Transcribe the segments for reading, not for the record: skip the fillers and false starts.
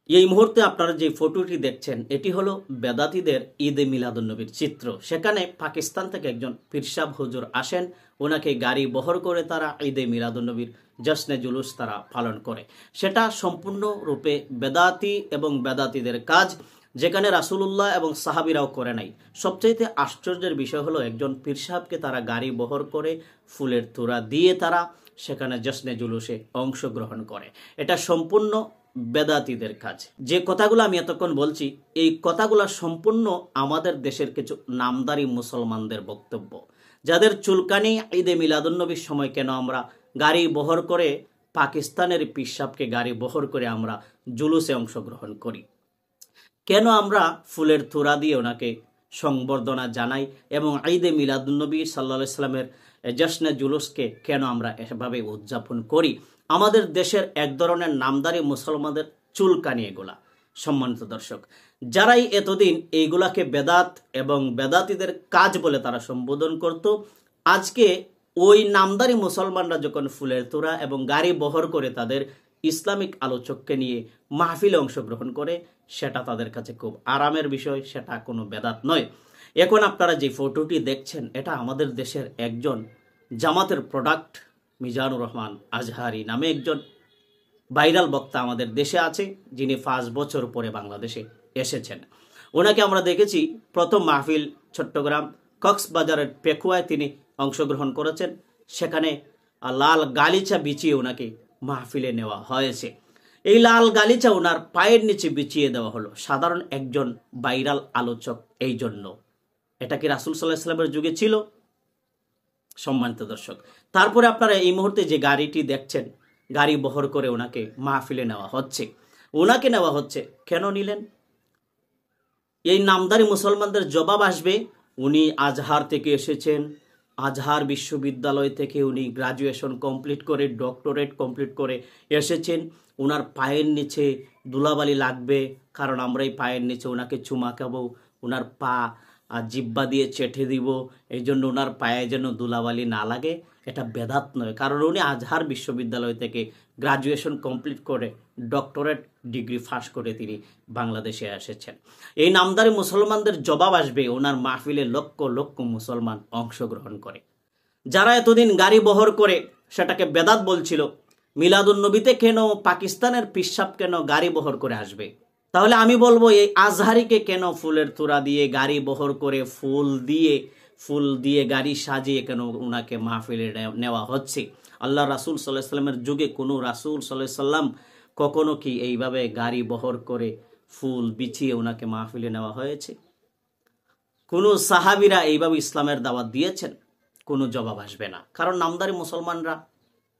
এই মুহূর্তে আপনারা যে ফটোটি দেখছেন এটি হলো বেদাতীদের ঈদে মিলাদুন্নবীর চিত্র। সেখানে পাকিস্তান থেকে একজন পীরসাব হুজুর আসেন, ওনাকে গাড়ি বহর করে তারা ঈদে মিলাদুন্নবীর জশ্নে জুলুস তারা পালন করে। সেটা সম্পূর্ণরূপে বেদাতি এবং বেদাতীদের কাজ, যেখানে রাসূলুল্লাহ এবং সাহাবীরাও করে নাই। সবচাইতে আশ্চর্যের বিষয় হলো একজন পীরসাবকে তারা গাড়ি বহর করে ফুলের তোড়া দিয়ে তারা সেখানে জশ্নে জুলুসে অংশগ্রহণ করে। এটা সম্পূর্ণ বেদাতীদের কাজ। যে কথাগুলো আমি এতক্ষণ বলছি, এই কথাগুলো সম্পূর্ণ আমাদের দেশের কিছু নামদারি মুসলমানদের বক্তব্য, যাদের চুলকানি ঈদে মিলাদুন্নবীর সময় কেন আমরা গাড়ি বহর করে পাকিস্তানের পীরসাবকে গাড়ি বহর করে আমরা জুলুসে অংশগ্রহণ করি, কেন আমরা ফুলের তোড়া দিয়ে ওনাকে সংবর্ধনা জানাই এবং ঈদে মিলাদুন্নবী সাল্লাল্লাহু আলাইহি সাল্লামের জশ্নে জুলুসকে কেন আমরা এভাবে উদযাপন করি। আমাদের দেশের এক ধরনের নামদারি মুসলমানদের চুলকানি এগুলা। সম্মানিত দর্শক, যারাই এতদিন এইগুলাকে বেদাত এবং বেদাতীদের কাজ বলে তারা সম্বোধন করত, আজকে ওই নামদারি মুসলমানরা যখন ফুলের তোড়া এবং গাড়ি বহর করে তাদের ইসলামিক আলোচককে নিয়ে মাহফিলে অংশগ্রহণ করে, সেটা তাদের কাছে খুব আরামের বিষয়, সেটা কোনো বেদাত নয়। এখন আপনারা যে ফটোটি দেখছেন এটা আমাদের দেশের একজন জামাতের প্রোডাক্ট মিজানুর রহমান আজহারি নামে একজন ভাইরাল বক্তা আমাদের দেশে আছে, যিনি 5 বছর পরে বাংলাদেশে এসেছেন। ওনাকে আমরা দেখেছি প্রথম মাহফিল চট্টগ্রাম কক্সবাজারের পেকুয়ায় তিনি অংশগ্রহণ করেছেন। সেখানে লাল গালিচা বিছিয়ে ওনাকে মাহফিলে নেওয়া হয়েছে। এই লাল গালিচা ওনার পায়ের নিচে বিছিয়ে দেওয়া হলো সাধারণ একজন ভাইরাল আলোচক। এই জন্য এটা কি রাসূল সাল্লাল্লাহু আলাইহি ওয়াসাল্লামের যুগে ছিল? সম্মানিত দর্শক, তারপরে আপনারা এই মুহূর্তে যে গাড়িটি দেখছেন, গাড়ি বহর করে ওনাকে মাহফিলে নেওয়া হচ্ছে। ওনাকে নেওয়া হচ্ছে, কেন নিলেন? এই নামদারি মুসলমানদের জবাব আসবে, উনি আজহার থেকে এসেছেন, আজহার বিশ্ববিদ্যালয় থেকে উনি গ্রাজুয়েশন কমপ্লিট করে ডক্টরেট কমপ্লিট করে এসেছেন। ওনার পায়ের নিচে ধুলাবালি লাগবে, কারণ আমরা এই পায়ের নিচে ওনাকে চুমা খাবো, ওনার পা জিব্বা দিয়ে চেটে দিব, এই জন্য ওনার পায়ে যেন ধুলাবালি না লাগে। এটা বেদাত নয়, কারণ উনি আজহার বিশ্ববিদ্যালয় থেকে গ্রাজুয়েশন কমপ্লিট করে ডক্টরেট ডিগ্রি পাস করে তিনি বাংলাদেশে এসেছেন। এই নামদারি মুসলমানদের জবাব আসবে, ওনার মাহফিলে লক্ষ লক্ষ মুসলমান অংশগ্রহণ করে। যারা এতদিন গাড়ি বহর করে সেটাকে বেদাত বলছিল, মিলাদুন্নবীতে কেন পাকিস্তানের পীরসাব কেন গাড়ি বহর করে আসবে? তাহলে আমি বলবো এই আজহারিকে কেন ফুলের তোড়া দিয়ে গাড়ি বহর করে ফুল দিয়ে গাড়ি সাজিয়ে কেন ওনাকে মাহফিলে নেওয়া হচ্ছে? আল্লাহ রাসূল সাল্লাল্লাহু আলাইহি সাল্লামের যুগে কোনো রাসূল সাল্লাল্লাহু আলাইহি সাল্লাম কখনো কি এইভাবে গাড়ি বহর করে ফুল বিছিয়ে ওনাকে মাহফিলে নেওয়া হয়েছে? কোনো সাহাবীরা এইভাবে ইসলামের দাওয়াত দিয়েছেন? কোনো জবাব আসবে না, কারণ নামদারি মুসলমানরা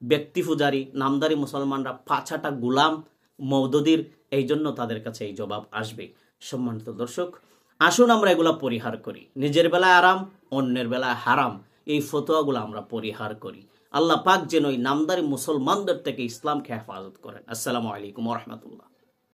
ব্যক্তি পূজারী, নামদারি মুসলমানরা পাছাটা গোলাম মওদুদির, এই জন্য তাদের কাছে এই জবাব আসবে। সম্মানিত দর্শক, আসুন আমরা এগুলা পরিহার করি। নিজের বেলায় আরাম, অন্যের বেলায় হারাম, এই ফতোয়াগুলো আমরা পরিহার করি। আল্লাহ পাক যেন এই নামদারি মুসলমানদের থেকে ইসলামকে হেফাজত করেন। আসসালামু আলাইকুম ওয়া রাহমাতুল্লাহ।